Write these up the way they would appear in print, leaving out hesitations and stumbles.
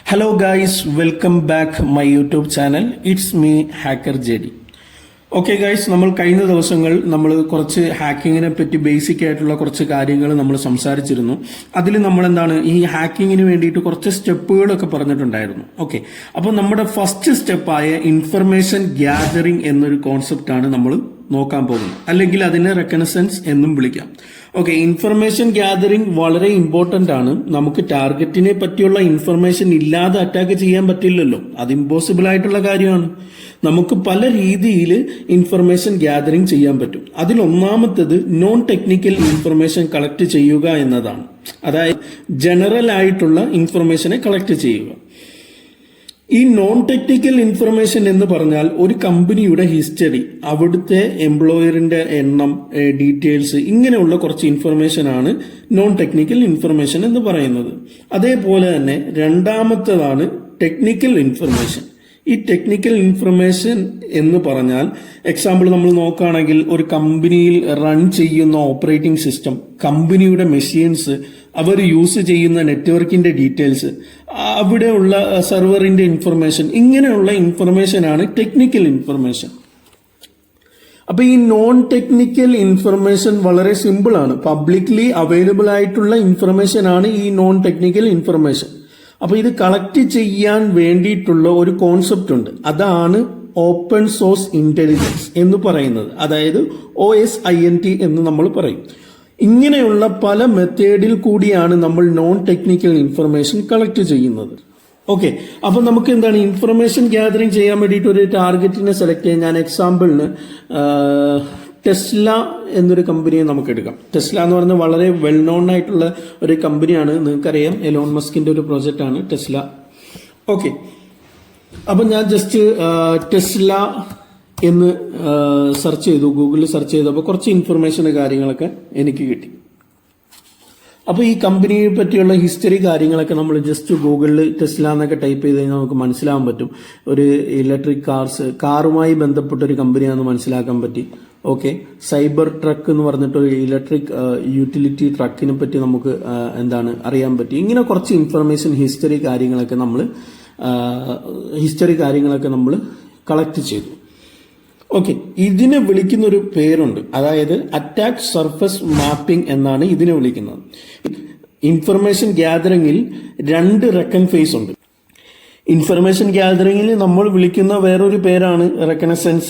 Hello guys, welcome back my YouTube channel. It's me Hacker JD. Okay guys, നമ്മൾ കഴിഞ്ഞ ദിവസങ്ങൾ നമ്മൾ കുറച്ച് ഹാക്കിങ്ങിനെ പറ്റി ബേസിക് ആയിട്ടുള്ള കുറച്ച് കാര്യങ്ങൾ നമ്മൾ സംസാരിച്ചിരുന്നു. അതിൽ നമ്മൾ എന്താണ് ഈ ഹാക്കിങ്ങിന് വേണ്ടിയിട്ട് കുറച്ച് സ്റ്റെപ്പുകളൊക്കെ പറഞ്ഞിട്ടുണ്ടായിരുന്നു. ഓക്കെ, അപ്പോൾ നമ്മുടെ ഫസ്റ്റ് സ്റ്റെപ്പായ ഇൻഫർമേഷൻ ഗ്യാദറിംഗ് എന്നൊരു കോൺസെപ്റ്റാണ് നമ്മൾ നോക്കാൻ പോകുന്നത്, അല്ലെങ്കിൽ അതിനെ റെക്കനസൻസ് എന്നും വിളിക്കാം. ഓക്കെ, ഇൻഫർമേഷൻ ഗ്യാദറിംഗ് വളരെ ഇമ്പോർട്ടന്റ് ആണ്. നമുക്ക് ടാർഗറ്റിനെ പറ്റിയുള്ള ഇൻഫർമേഷൻ ഇല്ലാതെ അറ്റാക്ക് ചെയ്യാൻ പറ്റില്ലല്ലോ, അത് ഇമ്പോസിബിൾ ആയിട്ടുള്ള കാര്യമാണ്. നമുക്ക് പല രീതിയിൽ ഇൻഫർമേഷൻ ഗ്യാദറിംഗ് ചെയ്യാൻ പറ്റും. അതിലൊന്നാമത്തേത് നോൺ ടെക്നിക്കൽ ഇൻഫർമേഷൻ കളക്ട് ചെയ്യുക എന്നതാണ്. അതായത് ജനറൽ ആയിട്ടുള്ള ഇൻഫർമേഷനെ കളക്ട് ചെയ്യുക. ഈ നോൺ ടെക്നിക്കൽ ഇൻഫർമേഷൻ എന്ന് പറഞ്ഞാൽ ഒരു കമ്പനിയുടെ ഹിസ്റ്ററി, അവിടുത്തെ എംപ്ലോയറിന്റെ എണ്ണം, ഡീറ്റെയിൽസ്, ഇങ്ങനെയുള്ള കുറച്ച് ഇൻഫർമേഷൻ ആണ് നോൺ ടെക്നിക്കൽ ഇൻഫർമേഷൻ എന്ന് പറയുന്നത്. അതേപോലെ തന്നെ രണ്ടാമത്തേതാണ് ടെക്നിക്കൽ ഇൻഫർമേഷൻ. ഈ ടെക്നിക്കൽ ഇൻഫർമേഷൻ എന്ന് പറഞ്ഞാൽ എക്സാമ്പിൾ നമ്മൾ നോക്കുകയാണെങ്കിൽ ഒരു കമ്പനിയിൽ റൺ ചെയ്യുന്ന ഓപ്പറേറ്റിംഗ് സിസ്റ്റം, കമ്പനിയുടെ മെഷീൻസ്, അവർ യൂസ് ചെയ്യുന്ന നെറ്റ്വർക്കിന്റെ ഡീറ്റെയിൽസ്, അവിടെയുള്ള സെർവറിന്റെ ഇൻഫർമേഷൻ, ഇങ്ങനെയുള്ള ഇൻഫർമേഷനാണ് ടെക്നിക്കൽ ഇൻഫർമേഷൻ. അപ്പൊ ഈ നോൺ ടെക്നിക്കൽ ഇൻഫർമേഷൻ വളരെ സിമ്പിൾ ആണ്. പബ്ലിക്ലി അവൈലബിൾ ആയിട്ടുള്ള ഇൻഫർമേഷൻ ആണ് ഈ നോൺ ടെക്നിക്കൽ ഇൻഫർമേഷൻ. അപ്പൊ ഇത് കളക്ട് ചെയ്യാൻ വേണ്ടിയിട്ടുള്ള ഒരു കോൺസെപ്റ്റ് ഉണ്ട്, അതാണ് ഓപ്പൺ സോഴ്സ് ഇന്റലിജൻസ് എന്ന് പറയുന്നത്. അതായത് OSINT എന്ന് നമ്മൾ പറയും. ഇങ്ങനെയുള്ള പല മെത്തേഡിൽ കൂടിയാണ് നമ്മൾ നോൺ ടെക്നിക്കൽ ഇൻഫർമേഷൻ കളക്ട് ചെയ്യുന്നത്. ഓക്കെ, അപ്പൊ നമുക്ക് എന്താണ് ഇൻഫർമേഷൻ ഗ്യാദറിംഗ് ചെയ്യാൻ വേണ്ടിയിട്ട് ഒരു ടാർഗറ്റിനെ സെലക്ട് ചെയ്യാൻ. ഞാൻ എക്സാമ്പിളിന് ടെസ്ല എന്നൊരു കമ്പനിയെ നമുക്ക് എടുക്കാം. ടെസ്ല എന്ന് പറഞ്ഞാൽ വളരെ വെൽ നോൺ ആയിട്ടുള്ള ഒരു കമ്പനിയാണ്, നിങ്ങൾക്കറിയാം, എലോൺ മസ്കിന്റെ ഒരു പ്രോജക്റ്റ് ആണ് ടെസ്ല. ഓക്കെ, അപ്പൊ ഞാൻ ജസ്റ്റ് ടെസ്ല എന്ന് സെർച്ച് ചെയ്തു, ഗൂഗിളിൽ സെർച്ച് ചെയ്തപ്പോൾ കുറച്ച് ഇൻഫർമേഷൻ കാര്യങ്ങളൊക്കെ എനിക്ക് കിട്ടി. അപ്പൊ ഈ കമ്പനിയെ പറ്റിയുള്ള ഹിസ്റ്ററി കാര്യങ്ങളൊക്കെ നമ്മൾ ജസ്റ്റ് ഗൂഗിളിൽ ടെസ്ല എന്നൊക്കെ ടൈപ്പ് ചെയ്ത് കഴിഞ്ഞാൽ നമുക്ക് മനസ്സിലാവാൻ പറ്റും. ഒരു ഇലക്ട്രിക് കാറുമായി ബന്ധപ്പെട്ട ഒരു കമ്പനിയാണെന്ന് മനസ്സിലാക്കാൻ പറ്റി. ഓക്കെ, സൈബർ ട്രക്ക് എന്ന് പറഞ്ഞിട്ട് ഒരു ഇലക്ട്രിക് യൂട്ടിലിറ്റി ട്രക്കിനെ പറ്റി നമുക്ക് എന്താണ് അറിയാൻ പറ്റി. ഇങ്ങനെ കുറച്ച് ഇൻഫർമേഷൻ ഹിസ്റ്ററി കാര്യങ്ങളൊക്കെ നമ്മൾ കളക്ട് ചെയ്തു. ഓക്കെ, ഇതിനെ വിളിക്കുന്ന ഒരു പേരുണ്ട്, അതായത് അറ്റാക്ക് സർഫസ് മാപ്പിംഗ് എന്നാണ് ഇതിനെ വിളിക്കുന്നത്. ഇൻഫർമേഷൻ ഗ്യാദറിംഗിൽ 2 റെക്കൺ ഫേസ് ഉണ്ട്. ഇൻഫർമേഷൻ ഗ്യാദറിംഗിൽ നമ്മൾ വിളിക്കുന്ന വേറൊരു പേരാണ് റെക്കനസൻസ്,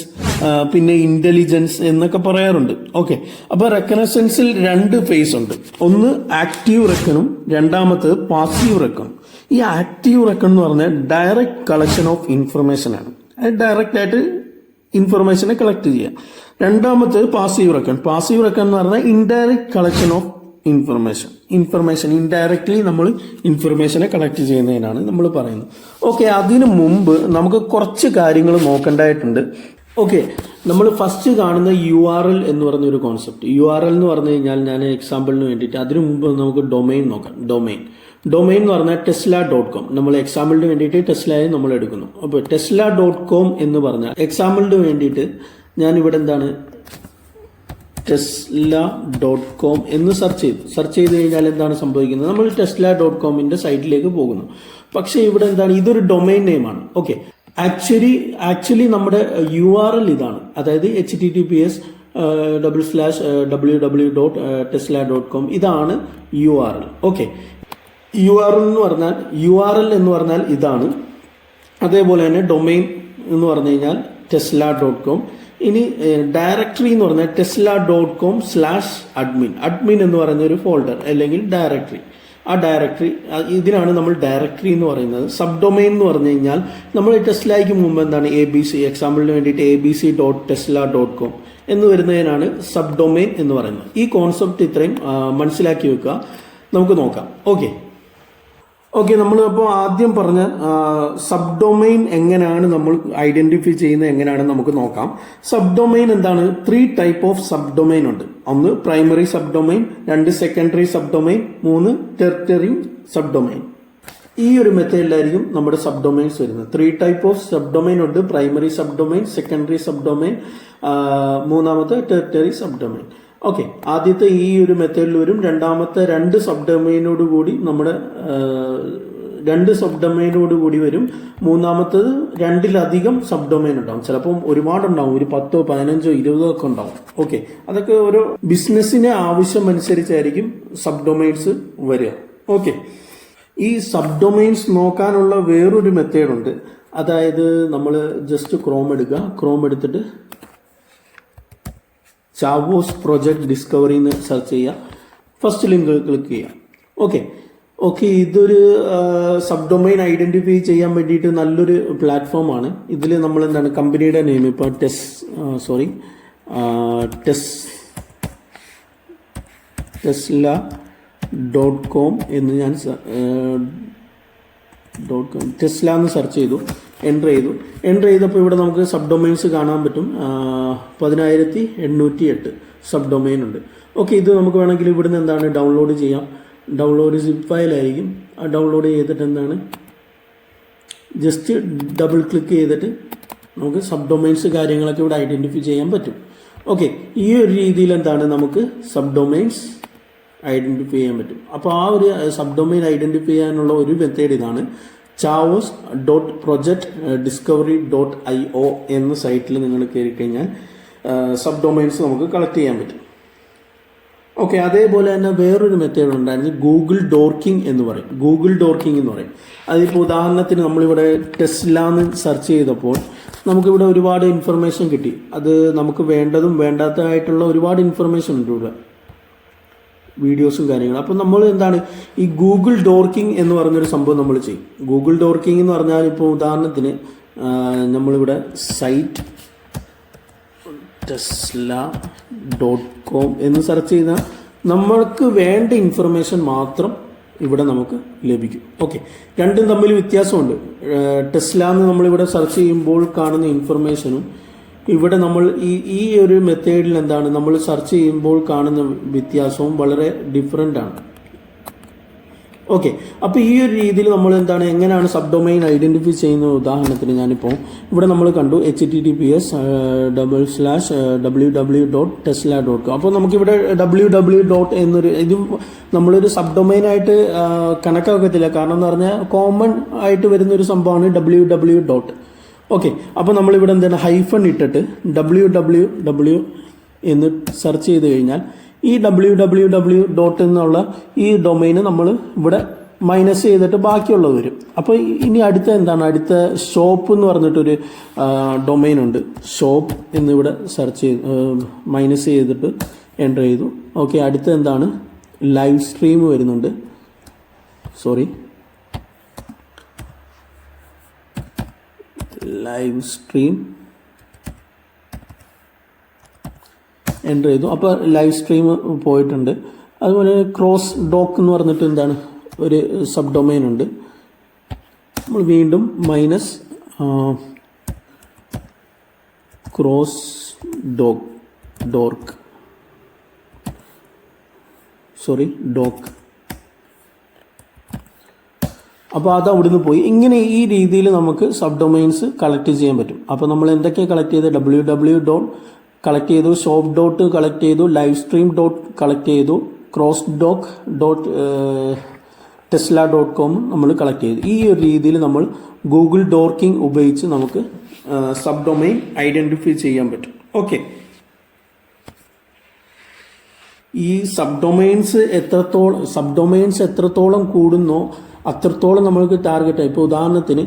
പിന്നെ ഇന്റലിജൻസ് എന്നൊക്കെ പറയാറുണ്ട്. ഓക്കെ, അപ്പൊ റെക്കനസൻസിൽ 2 ഫേസ് ഉണ്ട്. ഒന്ന് ആക്റ്റീവ് റെക്കണും രണ്ടാമത്തേത് പാസീവ് റെക്കണും. ഈ ആക്റ്റീവ് റെക്കൺ എന്ന് പറഞ്ഞാൽ ഡയറക്റ്റ് കളക്ഷൻ ഓഫ് ഇൻഫർമേഷൻ ആണ്, ഡയറക്റ്റ് ആയിട്ട് ഇൻഫർമേഷനെ കളക്ട് ചെയ്യുക. രണ്ടാമത്തേത് പാസീവ് റെക്കൺ. പാസീവ് റെക്കൺ എന്ന് പറഞ്ഞാൽ indirect collection of information indirectly നമ്മൾ ഇൻഫർമേഷനെ കളക്ട് ചെയ്യുന്നതിനാണ് നമ്മൾ പറയുന്നത്. ഓക്കെ, അതിനു മുമ്പ് നമുക്ക് കുറച്ച് കാര്യങ്ങൾ നോക്കേണ്ടതായിട്ടുണ്ട്. ഓക്കെ, നമ്മൾ ഫസ്റ്റ് കാണുന്ന URL എന്ന് പറഞ്ഞ ഒരു കോൺസെപ്റ്റ്. URL എന്ന് പറഞ്ഞു കഴിഞ്ഞാൽ ഞാൻ എക്സാമ്പിളിന് വേണ്ടിയിട്ട് അതിനു മുമ്പ് നമുക്ക് ഡൊമൈൻ നോക്കാം. ഡൊമൈൻ എന്ന് പറഞ്ഞാൽ tesla.com. നമ്മൾ എക്സാമ്പിളിന് വേണ്ടിയിട്ട് ടെസ്ലയെ നമ്മൾ എടുക്കുന്നു. അപ്പോൾ tesla.com എന്ന് പറഞ്ഞാൽ എക്സാമ്പിളിന് വേണ്ടിയിട്ട് ഞാൻ ഇവിടെ എന്താണ് tesla.com എന്ന് സെർച്ച് ചെയ്ത് കഴിഞ്ഞാൽ എന്താണ് സംഭവിക്കുന്നത്? നമ്മൾ tesla.comന്റെ സൈറ്റിലേക്ക് പോകുന്നു. പക്ഷെ ഇവിടെ എന്താണ്, ഇതൊരു ഡൊമൈൻ നെയിമാണ്. ഓക്കെ, ആക്ച്വലി നമ്മുടെ URL ഇതാണ്, അതായത് https://www.tesla.com ഇതാണ് URL. ഓക്കെ, URL എന്ന് പറഞ്ഞാൽ ഇതാണ്. അതേപോലെ തന്നെ ഡൊമൈൻ എന്ന് പറഞ്ഞു കഴിഞ്ഞാൽ tesla.com. ഇനി ഡയറക്ടറി എന്ന് പറഞ്ഞാൽ tesla.com/admin. അഡ്മിൻ എന്ന് പറയുന്ന ഒരു ഫോൾഡർ അല്ലെങ്കിൽ ഡയറക്ടറി. ആ ഡയറക്ടറി, ഇതിനാണ് നമ്മൾ ഡയറക്ടറി എന്ന് പറയുന്നത്. സബ് ഡൊമൈൻ എന്ന് പറഞ്ഞു കഴിഞ്ഞാൽ നമ്മൾ ടെസ്ലയ്ക്ക് മുമ്പ് എന്താണ് ABC, എക്സാമ്പിളിന് വേണ്ടിയിട്ട് abc.tesla.com എന്ന് വരുന്നതിനാണ് സബ് ഡൊമൈൻ എന്ന് പറയുന്നത്. ഈ കോൺസെപ്റ്റ് ഇത്രയും മനസ്സിലാക്കി വെക്കുക. നമുക്ക് നോക്കാം. ഓക്കെ, നമ്മൾ അപ്പോൾ ആദ്യം പറഞ്ഞ സബ് ഡൊമൈൻ എങ്ങനെയാണ് നമ്മൾ ഐഡന്റിഫൈ ചെയ്യുന്നത് എങ്ങനെയാണെന്ന് നമുക്ക് നോക്കാം. സബ് ഡൊമൈൻ എന്താണ്? 3 ടൈപ്പ് ഓഫ് സബ് ഡൊമൈൻ ഉണ്ട്. 1 primary sub domain, 2 secondary sub domain, 3 territory sub domain. ഈ ഒരു മെത്തേഡിലായിരിക്കും നമ്മുടെ സബ് ഡൊമൈൻസ് വരുന്നത്. 3 ടൈപ്പ് ഓഫ് സബ് ഡൊമൈൻ ഉണ്ട്. Primary sub domain, secondary sub domain, മൂന്നാമത്തെ ടെറിട്ടറി സബ് ഡൊമൈൻ. ഓക്കെ, ആദ്യത്തെ ഈ ഒരു മെത്തേഡിൽ വരും. രണ്ടാമത്തെ 2 സബ് ഡൊമൈനോട് കൂടി നമ്മുടെ 2 സബ് ഡൊമൈനോട് കൂടി വരും. മൂന്നാമത്തത് 2-ലധികം സബ് ഡൊമൈൻ ഉണ്ടാവും. ചിലപ്പം ഒരുപാടുണ്ടാവും, ഒരു 10, 15, 20 ഒക്കെ ഉണ്ടാവും. ഓക്കെ, അതൊക്കെ ഓരോ ബിസിനസ്സിന് ആവശ്യം അനുസരിച്ചായിരിക്കും സബ് ഡൊമൈൻസ് വരിക. ഓക്കെ, ഈ സബ് ഡൊമൈൻസ് നോക്കാനുള്ള വേറൊരു മെത്തേഡ് ഉണ്ട്. അതായത് നമ്മൾ ജസ്റ്റ് ക്രോം എടുക്കുക. ക്രോം എടുത്തിട്ട് ചാവോസ് പ്രൊജക്ട് ഡിസ്കവറി എന്ന് സെർച്ച് ചെയ്യുക. ഫസ്റ്റ് ലിങ്ക് ക്ലിക്ക് ചെയ്യുക. ഓക്കെ, ഇതൊരു സബ് ഡൊമൈൻ ഐഡന്റിഫൈ ചെയ്യാൻ വേണ്ടിയിട്ട് നല്ലൊരു പ്ലാറ്റ്ഫോമാണ്. ഇതിൽ നമ്മൾ എന്താണ് കമ്പനിയുടെ നെയിം ഇപ്പോൾ tesla.com എന്ന് ഞാൻ ടെസ്ല എന്ന് സെർച്ച് ചെയ്തു, എൻ്റർ ചെയ്തപ്പോൾ ഇവിടെ നമുക്ക് സബ് ഡൊമൈൻസ് കാണാൻ പറ്റും. 10,808 സബ് ഡൊമൈൻ ഉണ്ട്. ഓക്കെ, ഇത് നമുക്ക് വേണമെങ്കിൽ ഇവിടുന്ന് എന്താണ് ഡൗൺലോഡ് ചെയ്യാം. Download zip ഫയലായിരിക്കും. ഡൗൺലോഡ് ചെയ്തിട്ട് എന്താണ് ജസ്റ്റ് ഡബിൾ ക്ലിക്ക് ചെയ്തിട്ട് നമുക്ക് സബ് ഡൊമൈൻസ് കാര്യങ്ങളൊക്കെ ഇവിടെ ഐഡൻറ്റിഫൈ ചെയ്യാൻ പറ്റും. ഓക്കെ, ഈ ഒരു രീതിയിൽ എന്താണ് നമുക്ക് സബ് ഡൊമൈൻസ് ഐഡൻറ്റിഫൈ ചെയ്യാൻ പറ്റും. അപ്പോൾ ആ ഒരു സബ് ഡൊമൈൻ ഐഡൻറ്റിഫൈ ചെയ്യാനുള്ള ഒരു മെത്തേഡ് ഇതാണ്. chavos.projectdiscovery.io എന്ന സൈറ്റിൽ നിങ്ങൾ കയറി കഴിഞ്ഞാൽ സബ് ഡൊമൈൻസ് നമുക്ക് കളക്ട് ചെയ്യാൻ പറ്റും. ഓക്കെ, അതേപോലെ തന്നെ വേറൊരു മെത്തേഡ് ഉണ്ടായിരുന്നു, ഗൂഗിൾ ഡോർക്കിംഗ് എന്ന് പറയും. അതിപ്പോൾ ഉദാഹരണത്തിന് നമ്മളിവിടെ ടെസ്ല എന്ന് സെർച്ച് ചെയ്തപ്പോൾ നമുക്കിവിടെ ഒരുപാട് ഇൻഫർമേഷൻ കിട്ടി. അത് നമുക്ക് വേണ്ടതും വേണ്ടാത്തതായിട്ടുള്ള ഒരുപാട് ഇൻഫർമേഷൻ ഉണ്ട് ഇവിടെ, വീഡിയോസും കാര്യങ്ങളും. അപ്പം നമ്മൾ എന്താണ് ഈ ഗൂഗിൾ ഡോർക്കിംഗ് എന്ന് പറഞ്ഞൊരു സംഭവം നമ്മൾ ചെയ്യും. ഗൂഗിൾ ഡോർക്കിംഗ് എന്ന് പറഞ്ഞാൽ ഇപ്പോൾ ഉദാഹരണത്തിന് നമ്മളിവിടെ സൈറ്റ് tesla.com എന്ന് സെർച്ച് ചെയ്താൽ നമ്മൾക്ക് വേണ്ട ഇൻഫർമേഷൻ മാത്രം ഇവിടെ നമുക്ക് ലഭിക്കും. ഓക്കെ, രണ്ടും തമ്മിൽ വ്യത്യാസമുണ്ട്. ടെസ്ല എന്ന് നമ്മളിവിടെ സെർച്ച് ചെയ്യുമ്പോൾ കാണുന്ന ഇൻഫർമേഷനും ഇവിടെ നമ്മൾ ഈ ഒരു മെത്തേഡിൽ എന്താണ് നമ്മൾ സെർച്ച് ചെയ്യുമ്പോൾ കാണുന്ന വ്യത്യാസവും വളരെ ഡിഫറെൻ്റ് ആണ്. ഓക്കെ, അപ്പോൾ ഈ ഒരു രീതിയിൽ നമ്മൾ എന്താണ് എങ്ങനെയാണ് സബ് ഡൊമൈൻ ഐഡൻറ്റിഫൈ ചെയ്യുന്ന ഉദാഹരണത്തിന് ഞാനിപ്പോൾ ഇവിടെ നമ്മൾ കണ്ടു https://www.tesla.com. അപ്പോൾ നമുക്കിവിടെ www. എന്നൊരു ഇത് നമ്മളൊരു സബ് ഡൊമൈനായിട്ട് കണക്കാക്കത്തില്ല. കാരണം എന്ന് പറഞ്ഞാൽ കോമൺ ആയിട്ട് വരുന്നൊരു സംഭവമാണ് www. ഓക്കെ, അപ്പോൾ നമ്മളിവിടെ എന്താണ് ഹൈഫൺ ഇട്ടിട്ട് www എന്ന് സെർച്ച് ചെയ്ത് കഴിഞ്ഞാൽ ഈ www. എന്നുള്ള ഈ ഡൊമൈന് നമ്മൾ ഇവിടെ മൈനസ് ചെയ്തിട്ട് ബാക്കിയുള്ളത് വരും. അപ്പോൾ ഇനി അടുത്ത ഷോപ്പ് എന്ന് പറഞ്ഞിട്ടൊരു ഡൊമൈൻ ഉണ്ട്. ഷോപ്പ് എന്നിവിടെ സെർച്ച് ചെയ്ത് മൈനസ് ചെയ്തിട്ട് എൻ്റർ ചെയ്തു. ഓക്കെ, അടുത്ത ലൈവ് സ്ട്രീം വരുന്നുണ്ട്. ലൈവ് സ്ട്രീം എൻ്റർ ചെയ്തു. അപ്പോൾ ലൈവ് സ്ട്രീം പോയിട്ടുണ്ട്. അതുപോലെ ക്രോസ് ഡോക്ക് എന്ന് പറഞ്ഞിട്ട് ഒരു സബ് ഡൊമൈൻ ഉണ്ട്. നമ്മൾ വീണ്ടും മൈനസ് ക്രോസ് ഡോക്ക് അപ്പോൾ അത് അവിടുന്ന് പോയി. ഇങ്ങനെ ഈ രീതിയിൽ നമുക്ക് സബ് ഡൊമൈൻസ് കളക്ട് ചെയ്യാൻ പറ്റും. അപ്പോൾ നമ്മൾ എന്തൊക്കെയാണ് കളക്ട് ചെയ്തത്? www. കളക്ട് ചെയ്തു, ഷോപ്പ് ഡോട്ട് കളക്ട് ചെയ്തു, ലൈവ് സ്ട്രീം ഡോട്ട് കളക്ട് ചെയ്തു, ക്രോസ് ഡോക്ക് tesla.com നമ്മൾ കളക്ട് ചെയ്തു. ഈ ഒരു രീതിയിൽ നമ്മൾ ഗൂഗിൾ ഡോർക്കിംഗ് ഉപയോഗിച്ച് നമുക്ക് സബ് ഡൊമൈൻ ഐഡൻറ്റിഫൈ ചെയ്യാൻ പറ്റും. ഓക്കെ, ഈ സബ് ഡൊമൈൻസ് എത്രത്തോളം കൂടുന്നോ അത്രത്തോളം നമ്മൾക്ക് ടാർഗറ്റായി. ഇപ്പോൾ ഉദാഹരണത്തിന്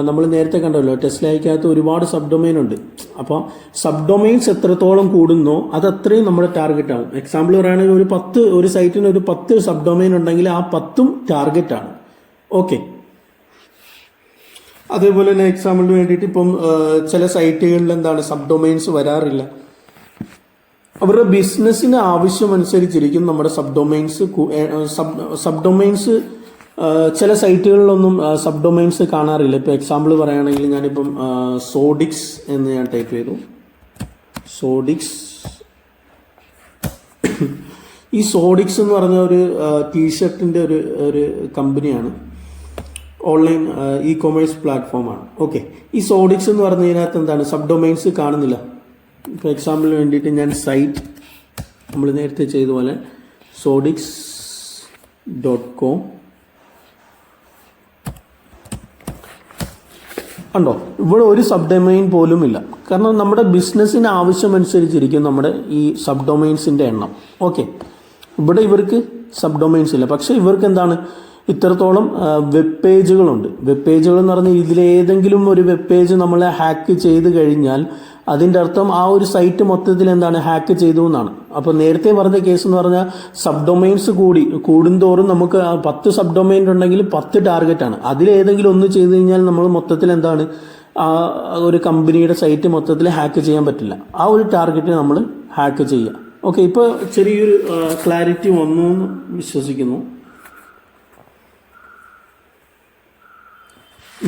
നമ്മൾ നേരത്തെ കണ്ടല്ലോ ടെസ്ലയ്ക്കകത്ത് ഒരുപാട് സബ് ഡൊമൈൻ ഉണ്ട്. അപ്പോൾ സബ് ഡൊമൈൻസ് എത്രത്തോളം കൂടുന്നോ അത് അത്രയും നമ്മുടെ ടാർഗറ്റ് ആവും. എക്സാമ്പിൾ പറയുകയാണെങ്കിൽ ഒരു സൈറ്റിന് ഒരു 10 സബ് ഡൊമൈൻ ഉണ്ടെങ്കിൽ ആ 10ഉം ടാർഗറ്റാണ്. ഓക്കെ, അതേപോലെ തന്നെ എക്സാമ്പിളിന് വേണ്ടിയിട്ട് ഇപ്പം ചില സൈറ്റുകളിൽ സബ് ഡൊമൈൻസ് വരാറില്ല. അവരുടെ ബിസിനസ്സിന് ആവശ്യമനുസരിച്ചിരിക്കും നമ്മുടെ സബ് ഡൊമൈൻസ് ചില സൈറ്റുകളിലൊന്നും സബ് ഡൊമൈൻസ് കാണാറില്ല. ഇപ്പോൾ എക്സാമ്പിൾ പറയുകയാണെങ്കിൽ ഞാനിപ്പം സോഡിക്സ് എന്ന് ഞാൻ ടൈപ്പ് ചെയ്തു. ഈ സോഡിക്സ് എന്ന് പറഞ്ഞ ഒരു ടീഷർട്ടിൻ്റെ ഒരു കമ്പനിയാണ്. ഓൺലൈൻ ഇ കൊമേഴ്സ് പ്ലാറ്റ്ഫോമാണ്. ഓക്കെ, ഈ സോഡിക്സ് എന്ന് പറഞ്ഞതിനകത്ത് സബ് ഡൊമൈൻസ് കാണുന്നില്ല. ഇപ്പോൾ എക്സാമ്പിളിന് വേണ്ടിയിട്ട് ഞാൻ സൈറ്റ് നമ്മൾ നേരത്തെ ചെയ്ത പോലെ sodix.com കണ്ടോ, ഇവിടെ ഒരു സബ് ഡൊമൈൻ പോലും ഇല്ല. കാരണം നമ്മുടെ ബിസിനസ്സിന് ആവശ്യമനുസരിച്ചിരിക്കും നമ്മുടെ ഈ സബ് ഡൊമൈൻസിൻ്റെ എണ്ണം. ഓക്കെ, ഇവിടെ ഇവർക്ക് സബ് ഡൊമൈൻസ് ഇല്ല. പക്ഷേ ഇവർക്ക് എന്താണ് ഇത്രത്തോളം വെബ് പേജുകളുണ്ട്. വെബ് പേജുകൾ എന്ന് പറഞ്ഞാൽ ഇതിലേതെങ്കിലും ഒരു വെബ് പേജ് നമ്മൾ ഹാക്ക് ചെയ്ത് കഴിഞ്ഞാൽ അതിൻ്റെ അർത്ഥം ആ ഒരു സൈറ്റ് മൊത്തത്തിൽ എന്താണ് ഹാക്ക് ചെയ്തു എന്നാണ്. അപ്പോൾ നേരത്തെ പറഞ്ഞ കേസ് എന്ന് പറഞ്ഞാൽ സബ് ഡൊമൈൻസ് കൂടുന്തോറും നമുക്ക് 10 സബ് ഡൊമൈൻ ഉണ്ടെങ്കിൽ 10 ടാർഗറ്റാണ്. അതിലേതെങ്കിലും ഒന്ന് ചെയ്ത് കഴിഞ്ഞാൽ നമ്മൾ മൊത്തത്തിൽ എന്താണ് ആ ഒരു കമ്പനിയുടെ സൈറ്റ് മൊത്തത്തിൽ ഹാക്ക് ചെയ്യാൻ പറ്റില്ല. ആ ഒരു ടാർഗറ്റ് നമ്മൾ ഹാക്ക് ചെയ്യുക. ഓക്കെ, ഇപ്പോൾ ചെറിയൊരു ക്ലാരിറ്റി വന്നു എന്ന് വിശ്വസിക്കുന്നു.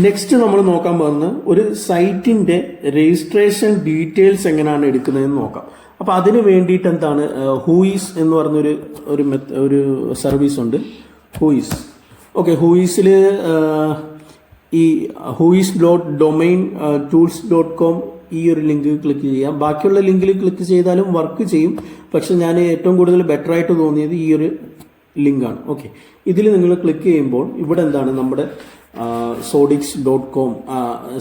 നെക്സ്റ്റ് നമ്മൾ നോക്കാൻ പോകുന്നത് ഒരു സൈറ്റിന്റെ രജിസ്ട്രേഷൻ ഡീറ്റെയിൽസ് എങ്ങനെയാണ് എടുക്കുന്നതെന്ന് നോക്കാം. അപ്പോൾ അതിന് വേണ്ടിയിട്ട് എന്താണ് ഹൂയിസ് എന്ന് പറഞ്ഞൊരു ഒരു സർവീസ് ഉണ്ട്, ഹൂയിസ്. ഓക്കെ, ഹൂയിസിൽ ഈ huis.domaintools.com ഈ ഒരു ലിങ്ക് ക്ലിക്ക് ചെയ്യാം. ബാക്കിയുള്ള ലിങ്കിൽ ക്ലിക്ക് ചെയ്താലും വർക്ക് ചെയ്യും. പക്ഷെ ഞാൻ ഏറ്റവും കൂടുതൽ ബെറ്റർ ആയിട്ട് തോന്നിയത് ഈ ഒരു ലിങ്കാണ്. ഓക്കെ, ഇതിൽ നിങ്ങൾ ക്ലിക്ക് ചെയ്യുമ്പോൾ ഇവിടെ എന്താണ് നമ്മുടെ sodix.com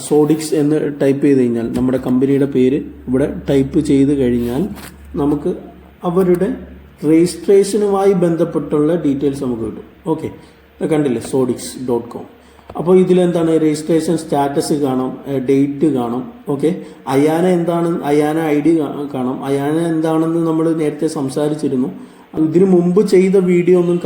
സോഡിക്സ് എന്ന് ടൈപ്പ് ചെയ്ത് കഴിഞ്ഞാൽ നമ്മുടെ കമ്പനിയുടെ പേര് ഇവിടെ ടൈപ്പ് ചെയ്ത് കഴിഞ്ഞാൽ നമുക്ക് അവരുടെ രജിസ്ട്രേഷനുമായി ബന്ധപ്പെട്ടുള്ള ഡീറ്റെയിൽസ് നമുക്ക് കിട്ടും. ഓക്കെ, കണ്ടില്ലേ sodix.com. അപ്പോൾ ഇതിലെന്താണ് രജിസ്ട്രേഷൻ സ്റ്റാറ്റസ് കാണാം, ഡേറ്റ് കാണാം. ഓക്കെ, അയാന ഐ ഡി കാണാം. അയാന എന്താണെന്ന് നമ്മൾ നേരത്തെ സംസാരിച്ചിരുന്നു. ഇതിനു മുമ്പ് ചെയ്ത വീഡിയോ ഒന്നും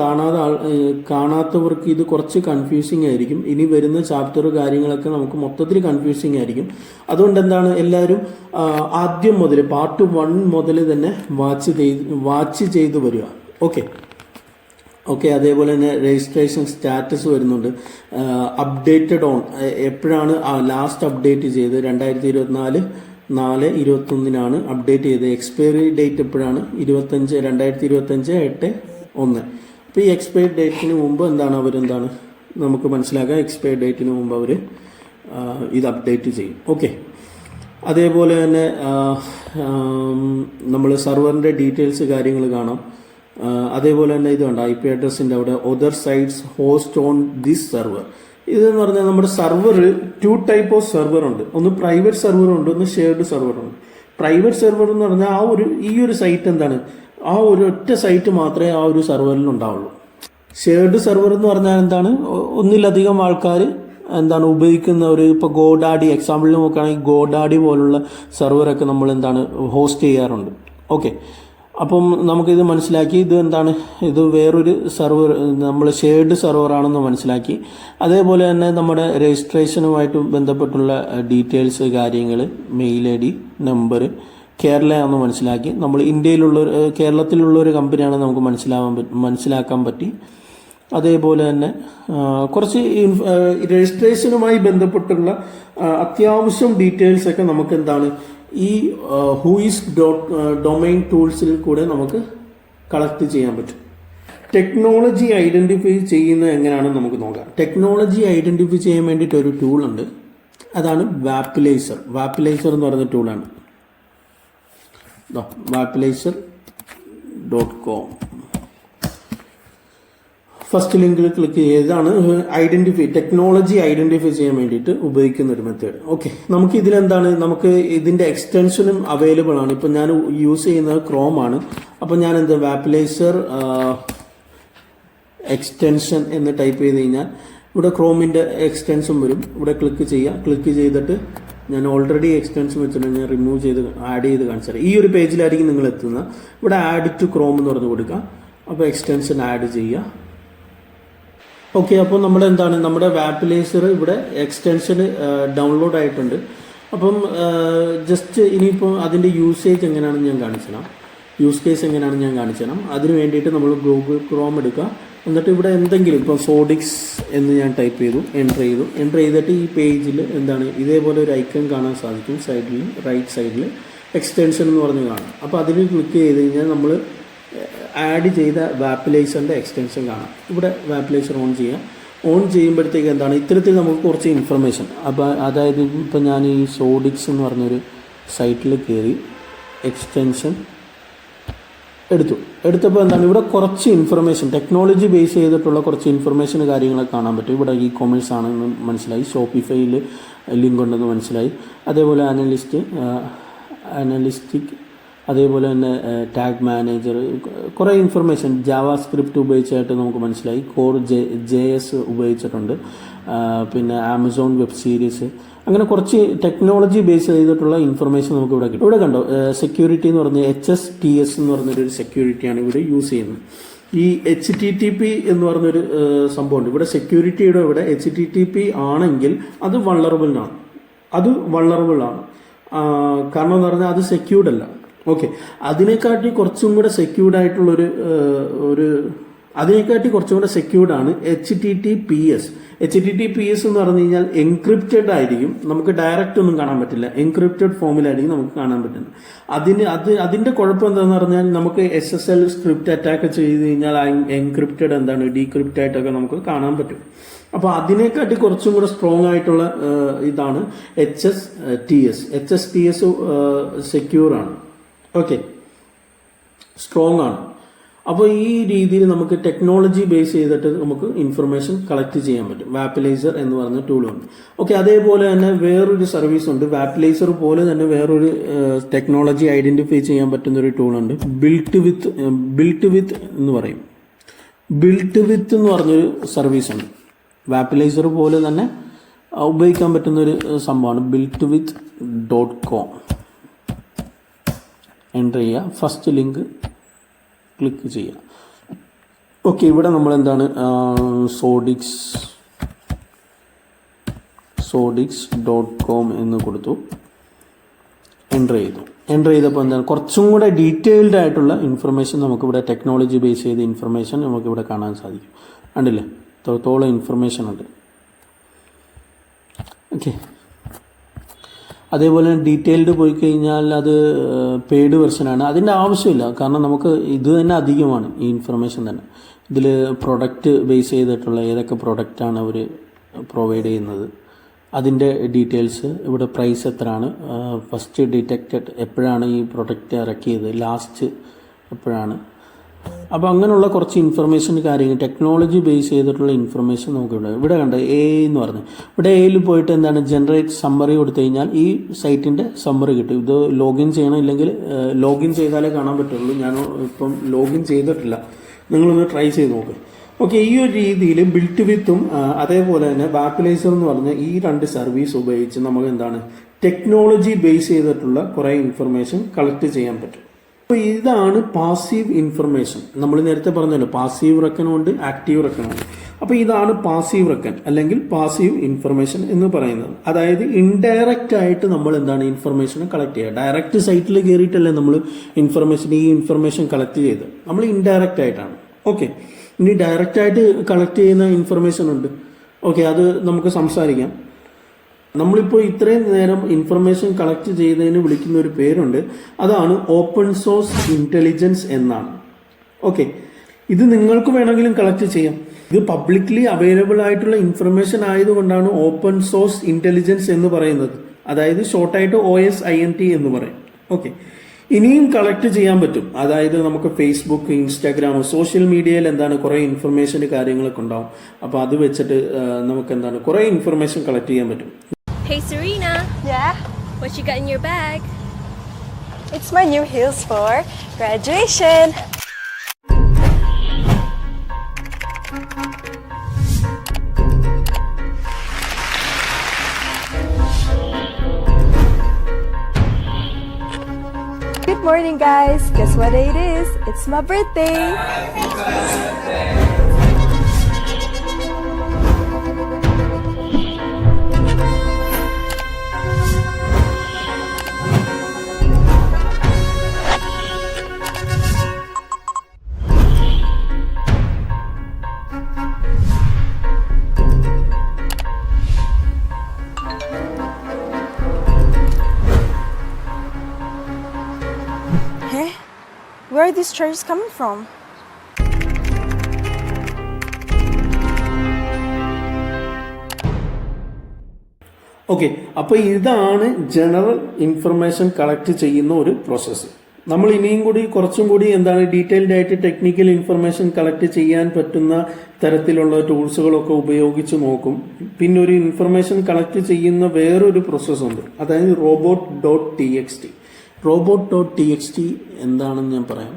കാണാത്തവർക്ക് ഇത് കുറച്ച് കൺഫ്യൂസിങ് ആയിരിക്കും. ഇനി വരുന്ന ചാപ്റ്റർ കാര്യങ്ങളൊക്കെ നമുക്ക് മൊത്തത്തിൽ കൺഫ്യൂസിങ് ആയിരിക്കും. അതുകൊണ്ട് എന്താണ് എല്ലാവരും ആദ്യം മുതൽ പാർട്ട് 1 മുതൽ തന്നെ വാച്ച് ചെയ്ത് വരിക. ഓക്കെ, അതേപോലെ തന്നെ രജിസ്ട്രേഷൻ സ്റ്റാറ്റസ് വരുന്നുണ്ട്. അപ്ഡേറ്റഡ് ഓൺ എപ്പോഴാണ് ലാസ്റ്റ് അപ്ഡേറ്റ് ചെയ്ത് 2024/4/21 അപ്ഡേറ്റ് ചെയ്തത്. എക്സ്പയറി ഡേറ്റ് എപ്പോഴാണ് 2025/8/1. അപ്പോൾ ഈ എക്സ്പയറി ഡേറ്റിന് മുമ്പ് അവരെന്താണ് നമുക്ക് മനസ്സിലാക്കാം. എക്സ്പയറി ഡേറ്റിന് മുമ്പ് അവർ ഇത് അപ്ഡേറ്റ് ചെയ്യും. ഓക്കെ, അതേപോലെ തന്നെ നമ്മൾ സെർവറിൻ്റെ ഡീറ്റെയിൽസ് കാര്യങ്ങൾ കാണാം. അതേപോലെ തന്നെ ഇത് കണ്ട IP അഡ്രസ്സിൻ്റെ അവിടെ other sites host on this server. ഇതെന്ന് പറഞ്ഞാൽ നമ്മുടെ സെർവർ 2 ടൈപ്പ് ഓഫ് സെർവർ ഉണ്ട്. ഒന്ന് പ്രൈവറ്റ് സെർവർ ഉണ്ട്, ഒന്ന് ഷെയർഡ് സെർവർ ഉണ്ട്. പ്രൈവറ്റ് സെർവർ എന്ന് പറഞ്ഞാൽ ഈ ഒരു സൈറ്റ് എന്താണ് ആ ഒരു ഒറ്റ സൈറ്റ് മാത്രമേ ആ ഒരു സെർവറിൽ ഉണ്ടാവുള്ളൂ. ഷെയർഡ് സെർവർ എന്ന് പറഞ്ഞാൽ എന്താണ് ഒന്നിലധികം ആൾക്കാർ ഉപയോഗിക്കുന്ന ഒരു ഇപ്പോൾ ഗോഡാഡി എക്സാമ്പിളിൽ നോക്കുകയാണെങ്കിൽ ഗോഡാഡി പോലുള്ള സെർവറൊക്കെ നമ്മൾ ഹോസ്റ്റ് ചെയ്യാറുണ്ട്. ഓക്കെ, അപ്പം നമുക്കിത് മനസ്സിലാക്കി ഇത് വേറൊരു സെർവർ നമ്മൾ ഷെയർഡ് സെർവറാണെന്ന് മനസ്സിലാക്കി. അതേപോലെ തന്നെ നമ്മുടെ രജിസ്ട്രേഷനുമായിട്ട് ബന്ധപ്പെട്ടുള്ള ഡീറ്റെയിൽസ് കാര്യങ്ങൾ മെയിൽ ID നമ്പർ കേരള എന്ന് മനസ്സിലാക്കി. നമ്മൾ കേരളത്തിലുള്ള ഒരു കമ്പനിയാണ് നമുക്ക് മനസ്സിലാക്കാൻ പറ്റി. അതേപോലെ തന്നെ കുറച്ച് രജിസ്ട്രേഷനുമായി ബന്ധപ്പെട്ടുള്ള അത്യാവശ്യം ഡീറ്റെയിൽസ് ഒക്കെ നമുക്ക് ഈ huis.domain ടൂൾസിൽ കൂടെ നമുക്ക് കളക്ട് ചെയ്യാൻ പറ്റും. ടെക്നോളജി ഐഡന്റിഫൈ ചെയ്യുന്നത് എങ്ങനെയാണെന്ന് നമുക്ക് നോക്കാം. ടെക്നോളജി ഐഡന്റിഫൈ ചെയ്യാൻ വേണ്ടിയിട്ട് ഒരു ടൂൾ ഉണ്ട്, അതാണ് വാപ്പിലൈസർ എന്ന് പറയുന്ന ടൂളാണ്. vapilaser.com ഫസ്റ്റ് ലിങ്കിൽ ക്ലിക്ക് ചെയ്താണ് ടെക്നോളജി ഐഡന്റിഫൈ ചെയ്യാൻ വേണ്ടിയിട്ട് ഉപയോഗിക്കുന്ന ഒരു മെത്തേഡ്. ഓക്കെ, നമുക്ക് നമുക്ക് ഇതിന്റെ എക്സ്റ്റൻഷനും അവൈലബിൾ ആണ്. ഇപ്പം ഞാൻ യൂസ് ചെയ്യുന്നത് ക്രോം ആണ്. അപ്പം ഞാൻ വാപ്പിലൈസർ എക്സ്റ്റൻഷൻ എന്ന് ടൈപ്പ് ചെയ്ത് കഴിഞ്ഞാൽ ഇവിടെ ക്രോമിന്റെ എക്സ്റ്റൻഷൻ വരും. ഇവിടെ ക്ലിക്ക് ചെയ്തിട്ട് ഞാൻ ഓൾറെഡി എക്സ്റ്റൻഷൻ വെച്ചിട്ടുണ്ട്, ഞാൻ റിമൂവ് ചെയ്ത് ആഡ് ചെയ്ത് കാണിച്ചാൽ ഈ ഒരു പേജിലായിരിക്കും നിങ്ങൾ എത്തുന്നത്. ഇവിടെ ആഡ് ടു ക്രോം എന്ന് പറഞ്ഞ് കൊടുക്കുക. അപ്പോൾ എക്സ്റ്റൻഷൻ ആഡ് ചെയ്യുക. ഓക്കെ, അപ്പോൾ നമ്മുടെ വാപ്പിലൈസർ ഇവിടെ എക്സ്റ്റൻഷൻ ഡൗൺലോഡ് ആയിട്ടുണ്ട്. അപ്പം ജസ്റ്റ് ഇനിയിപ്പോൾ അതിൻ്റെ യൂസേജ് എങ്ങനെയാണെന്ന് ഞാൻ കാണിച്ചുതരാം. യൂസ് കേസ് എങ്ങനെയാണെന്ന് ഞാൻ കാണിച്ചുതരാം. അതിന് വേണ്ടിയിട്ട് നമ്മൾ ഗൂഗിൾ ക്രോം എടുക്കുക. എന്നിട്ട് ഇവിടെ എന്തെങ്കിലും ഇപ്പോൾ സോഡിക്സ് എന്ന് ഞാൻ ടൈപ്പ് ചെയ്തു, എൻ്റർ ചെയ്തിട്ട് ഈ പേജിൽ ഇതേപോലെ ഒരു ഐക്കൺ കാണാൻ സാധിക്കും. റൈറ്റ് സൈഡിൽ എക്സ്റ്റൻഷൻ എന്ന് പറഞ്ഞ് കാണാം. അപ്പോൾ അതിന് ക്ലിക്ക് ചെയ്ത് കഴിഞ്ഞാൽ നമ്മൾ ആഡ് ചെയ്ത വാപ്പിലൈസറിൻ്റെ എക്സ്റ്റൻഷൻ കാണാം. ഇവിടെ വാപ്പിലൈസർ ഓൺ ചെയ്യുമ്പോഴത്തേക്ക് ഇത്തരത്തിൽ നമുക്ക് കുറച്ച് ഇൻഫർമേഷൻ. അപ്പോൾ അതായത് ഇപ്പോൾ ഞാൻ ഈ സോഡിക്സ് എന്ന് പറഞ്ഞൊരു സൈറ്റിൽ കയറി എടുത്തപ്പോൾ എന്താണ് ഇവിടെ കുറച്ച് ഇൻഫർമേഷൻ ടെക്നോളജി ബേസ് ചെയ്തിട്ടുള്ള കുറച്ച് ഇൻഫർമേഷൻ കാര്യങ്ങളൊക്കെ കാണാൻ പറ്റും. ഇവിടെ ഇ കൊമേഴ്സ് ആണെന്ന് മനസ്സിലായി, ഷോപ്പിഫൈയിൽ ലിങ്ക് ഉണ്ടെന്ന് മനസ്സിലായി. അതേപോലെ അനലിസ്റ്റിക്, അതേപോലെ തന്നെ ടാഗ് മാനേജർ, കുറേ ഇൻഫർമേഷൻ ജാവാ സ്ക്രിപ്റ്റ് ഉപയോഗിച്ചായിട്ട് നമുക്ക് മനസ്സിലായി. കോർ JS ഉപയോഗിച്ചിട്ടുണ്ട്. പിന്നെ ആമസോൺ വെബ് സീരീസ്, അങ്ങനെ കുറച്ച് ടെക്നോളജി ബേസ് ചെയ്തിട്ടുള്ള ഇൻഫർമേഷൻ നമുക്ക് ഇവിടെ കിട്ടും. ഇവിടെ കണ്ടോ സെക്യൂരിറ്റി എന്ന് പറഞ്ഞ HSTS എന്ന് പറഞ്ഞൊരു സെക്യൂരിറ്റിയാണ് ഇവിടെ യൂസ് ചെയ്യുന്നത്. ഈ HTTP എന്ന് പറഞ്ഞൊരു സംഭവമുണ്ട് ഇവിടെ. സെക്യൂരിറ്റിയുടെ ഇവിടെ HTTP ആണെങ്കിൽ അത് വള്ളറബിൾ ആണ്. കാരണം എന്ന് പറഞ്ഞാൽ അത് സെക്യൂർഡ് അല്ല. ഓക്കെ, അതിനെക്കാട്ടി കുറച്ചും കൂടെ സെക്യൂർഡ് ആയിട്ടുള്ളൊരു അതിനെക്കാട്ടി കുറച്ചും കൂടെ സെക്യൂർഡ് ആണ് HTTPS. HTTPS എന്ന് പറഞ്ഞു കഴിഞ്ഞാൽ എൻക്രിപ്റ്റഡ് ആയിരിക്കും, നമുക്ക് ഡയറക്റ്റ് ഒന്നും കാണാൻ പറ്റില്ല, എൻക്രിപ്റ്റഡ് ഫോമിലായിരിക്കും നമുക്ക് കാണാൻ പറ്റുന്നത്. അതിന്റെ കുഴപ്പം എന്താണെന്ന് പറഞ്ഞാൽ നമുക്ക് SSL സ്ക്രിപ്റ്റ് അറ്റാക്ക് ചെയ്ത് കഴിഞ്ഞാൽ എൻക്രിപ്റ്റഡ് ഡീക്രിപ്റ്റ് ആയിട്ടൊക്കെ നമുക്ക് കാണാൻ പറ്റും. അപ്പോൾ അതിനെക്കാട്ടി കുറച്ചും കൂടെ സ്ട്രോങ് ആയിട്ടുള്ള ഇതാണ് HSTS. HSTS സെക്യൂർ ആണ്, ഓക്കെ, സ്ട്രോങ് ആണ്. അപ്പോൾ ഈ രീതിയിൽ നമുക്ക് ടെക്നോളജി ബേസ് ചെയ്തിട്ട് നമുക്ക് ഇൻഫർമേഷൻ കളക്ട് ചെയ്യാൻ പറ്റും. വാപ്പിലൈസർ എന്ന് പറഞ്ഞ ടൂളുണ്ട്. ഓക്കെ, അതേപോലെ തന്നെ വേറൊരു സർവീസ് ഉണ്ട്. വാപ്പിലൈസർ പോലെ തന്നെ വേറൊരു ടെക്നോളജി ഐഡന്റിഫൈ ചെയ്യാൻ പറ്റുന്ന ഒരു ടൂളുണ്ട്. ബിൽറ്റ് വിത്ത് എന്ന് പറയും. ബിൽറ്റ് വിത്ത് എന്ന് പറഞ്ഞൊരു സർവീസ് ഉണ്ട്. വാപ്പിലൈസർ പോലെ തന്നെ ഉപയോഗിക്കാൻ പറ്റുന്ന ഒരു സംഭവമാണ് builtwith.com. എൻ്റർ ചെയ്യുക, ഫസ്റ്റ് ലിങ്ക് ക്ലിക്ക് ചെയ്യുക. ഓക്കെ, ഇവിടെ നമ്മൾ എന്താണ് sodix.com എന്ന് കൊടുത്തു, എൻ്റർ ചെയ്തപ്പോൾ എന്താണ് കുറച്ചും കൂടെ ഡീറ്റെയിൽഡ് ആയിട്ടുള്ള ഇൻഫർമേഷൻ നമുക്കിവിടെ ടെക്നോളജി ബേസ് ചെയ്ത ഇൻഫർമേഷൻ നമുക്കിവിടെ കാണാൻ സാധിക്കും. കണ്ടില്ലേ, ഇത്രത്തോളം ഇൻഫർമേഷൻ ഉണ്ട്. ഓക്കെ, അതേപോലെ ഡീറ്റെയിൽഡ് പോയി കഴിഞ്ഞാൽ അത് പെയ്ഡ് വെർഷനാണ്. അതിൻ്റെ ആവശ്യമില്ല, കാരണം നമുക്ക് ഇത് തന്നെ അധികമാണ് ഈ ഇൻഫർമേഷൻ തന്നെ. ഇതിൽ പ്രൊഡക്റ്റ് ബേസ് ചെയ്തിട്ടുള്ള ഏതൊക്കെ പ്രൊഡക്റ്റാണ് അവർ പ്രൊവൈഡ് ചെയ്യുന്നത്, അതിൻ്റെ ഡീറ്റെയിൽസ്, ഇവിടെ പ്രൈസ് എത്രയാണ്, ഫസ്റ്റ് ഡിറ്റക്റ്റഡ് എപ്പോഴാണ് ഈ പ്രൊഡക്റ്റ് ഇറക്കിയത്, ലാസ്റ്റ് എപ്പോഴാണ്. അപ്പോൾ അങ്ങനെയുള്ള കുറച്ച് ഇൻഫർമേഷൻ കാര്യങ്ങൾ ടെക്നോളജി ബേസ് ചെയ്തിട്ടുള്ള ഇൻഫർമേഷൻ ഇവിടെ കണ്ട AI എന്ന് പറഞ്ഞു. ഇവിടെ AIയിൽ പോയിട്ട് എന്താണ് ജനറേറ്റ് സമ്മറി കൊടുത്തു കഴിഞ്ഞാൽ ഈ സൈറ്റിൻ്റെ സമ്മറി കിട്ടും. ഇത് ലോഗിൻ ചെയ്യണം, ഇല്ലെങ്കിൽ ലോഗിൻ ചെയ്താലേ കാണാൻ പറ്റുള്ളൂ. ഞാൻ ഇപ്പം ലോഗിൻ ചെയ്തിട്ടില്ല, നിങ്ങളൊന്ന് ട്രൈ ചെയ്ത് നോക്ക്. ഓക്കെ, ഈ ഒരു രീതിയിൽ ബിൽറ്റ് വിത്തും അതേപോലെ തന്നെ വാപ്പിലൈസർ എന്ന് പറഞ്ഞ ഈ രണ്ട് സർവീസ് ഉപയോഗിച്ച് നമുക്ക് എന്താണ് ടെക്നോളജി ബേസ് ചെയ്തിട്ടുള്ള കുറേ ഇൻഫർമേഷൻ കളക്ട് ചെയ്യാൻ പറ്റും. അപ്പോൾ ഇതാണ് പാസീവ് ഇൻഫർമേഷൻ. നമ്മൾ നേരത്തെ പറഞ്ഞല്ലോ പാസീവ് റെക്കനുണ്ട്, ആക്റ്റീവ് റെക്കനുണ്ട്. അപ്പോൾ ഇതാണ് പാസീവ് റെക്കൻ അല്ലെങ്കിൽ പാസീവ് ഇൻഫർമേഷൻ എന്ന് പറയുന്നത്. അതായത് ഇൻഡയറക്റ്റ് ആയിട്ട് നമ്മൾ എന്താണ് ഇൻഫർമേഷൻ കളക്ട് ചെയ്യുക. ഡയറക്റ്റ് സൈറ്റിൽ കയറിയിട്ടല്ലേ നമ്മൾ ഈ ഇൻഫർമേഷൻ കളക്ട് ചെയ്ത്, നമ്മൾ ഇൻഡയറക്റ്റ് ആയിട്ടാണ്. ഓക്കെ, ഇനി ഡയറക്റ്റ് ആയിട്ട് കളക്ട് ചെയ്യുന്ന ഇൻഫർമേഷൻ ഉണ്ട്. ഓക്കെ, അത് നമുക്ക് സംസാരിക്കാം. നമ്മളിപ്പോൾ ഇത്രയും നേരം ഇൻഫർമേഷൻ കളക്ട് ചെയ്തതിന് വിളിക്കുന്ന ഒരു പേരുണ്ട്, അതാണ് ഓപ്പൺ സോഴ്സ് ഇന്റലിജൻസ് എന്നാണ്. ഓക്കെ, ഇത് നിങ്ങൾക്ക് വേണമെങ്കിലും കളക്ട് ചെയ്യാം. ഇത് പബ്ലിക്ലി അവൈലബിൾ ആയിട്ടുള്ള ഇൻഫർമേഷൻ ആയതുകൊണ്ടാണ് ഓപ്പൺ സോഴ്സ് ഇന്റലിജൻസ് എന്ന് പറയുന്നത്. അതായത് ഷോർട്ടായിട്ട് OSINT എന്ന് പറയും. ഓക്കെ, ഇനിയും കളക്ട് ചെയ്യാൻ പറ്റും. അതായത് നമുക്ക് ഫേസ്ബുക്ക്, ഇൻസ്റ്റാഗ്രാം, സോഷ്യൽ മീഡിയയിൽ എന്താണ് കുറേ ഇൻഫർമേഷൻ കാര്യങ്ങളൊക്കെ ഉണ്ടാവും. അപ്പോൾ അത് വെച്ചിട്ട് നമുക്ക് എന്താണ് കുറേ ഇൻഫർമേഷൻ കളക്ട് ചെയ്യാൻ പറ്റും. Hey Serena. Yeah? What you got in your bag? It's my new heels for graduation. Good morning, guys. Guess what day it is? It's my birthday. Where are these charges coming from? Okay, അപ്പോൾ ഇതാണ് general information collect ചെയ്യുന്ന ഒരു process. നമ്മൾ ഇനിയും കൂടി കുറച്ചും കൂടി എന്താണ് ഡീറ്റെയിൽഡ് ആയിട്ട് ടെക്നിക്കൽ ഇൻഫർമേഷൻ കളക്ട് ചെയ്യാൻ പറ്റുന്ന തരത്തിലുള്ള ടൂൾസുകളൊക്കെ ഉപയോഗിച്ച് നോക്കും. പിന്നെ ഒരു ഇൻഫർമേഷൻ കളക്ട് ചെയ്യുന്ന വേറൊരു പ്രോസസ്സ് ഉണ്ട്, അതായത് robot.txt. robot.txt എന്താണെന്ന് ഞാൻ പറയാം.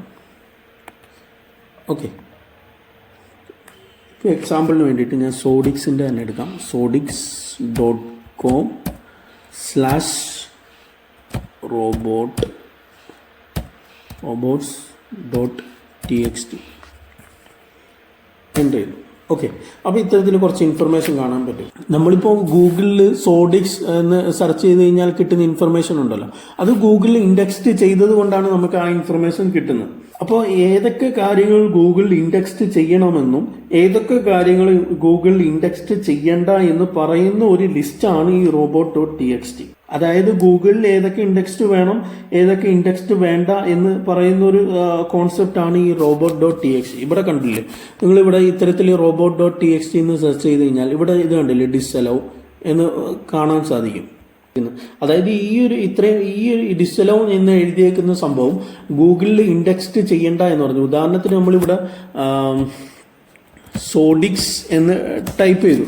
ഓക്കെ, ഇപ്പോൾ എക്സാമ്പിളിന് വേണ്ടിയിട്ട് ഞാൻ സോഡിക്സിൻ്റെ തന്നെ എടുക്കാം. sodix.com/robots.txt എൻ്റർ ചെയ്തു. ഓക്കെ, അപ്പോൾ ഇത്തരത്തിൽ കുറച്ച് ഇൻഫർമേഷൻ കാണാൻ പറ്റും. നമ്മളിപ്പോൾ ഗൂഗിളിൽ സോഡിക്സ് എന്ന് സെർച്ച് ചെയ്ത് കഴിഞ്ഞാൽ കിട്ടുന്ന ഇൻഫർമേഷൻ ഉണ്ടല്ലോ, അത് ഗൂഗിളിൽ ഇൻഡെക്സ്ഡ് ചെയ്തത് കൊണ്ടാണ് നമുക്ക് ആ ഇൻഫർമേഷൻ കിട്ടുന്നത്. അപ്പോൾ ഏതൊക്കെ കാര്യങ്ങൾ ഗൂഗിളിൽ ഇൻഡെക്സ്ഡ് ചെയ്യണമെന്നും ഏതൊക്കെ കാര്യങ്ങൾ ഗൂഗിളിൽ ഇൻഡെക്സ്ഡ് ചെയ്യണ്ട എന്ന് പറയുന്ന ഒരു ലിസ്റ്റാണ് ഈ robot.txt. അതായത് ഗൂഗിളിൽ ഏതൊക്കെ ഇൻഡെക്സ്ഡ് വേണം ഏതൊക്കെ ഇൻഡെക്സ്ഡ് വേണ്ട എന്ന് പറയുന്ന ഒരു കോൺസെപ്റ്റ് ആണ് ഈ robot.txt. ഇവിടെ കണ്ടില്ലേ, നിങ്ങളിവിടെ ഇത്തരത്തിൽ robot.txt എന്ന് സെർച്ച് ചെയ്ത് കഴിഞ്ഞാൽ ഇവിടെ ഇത് കണ്ടില്ലേ, ഡിസലോ എന്ന് കാണാൻ സാധിക്കും. അതായത് ഈ ഒരു ഡിസലോ എന്ന് എഴുതിയേക്കുന്ന സംഭവം ഗൂഗിളിൽ ഇൻഡെക്സ്ഡ് ചെയ്യണ്ട എന്ന് പറഞ്ഞു. ഉദാഹരണത്തിന് നമ്മളിവിടെ സോഡിക്സ് എന്ന് ടൈപ്പ് ചെയ്തു,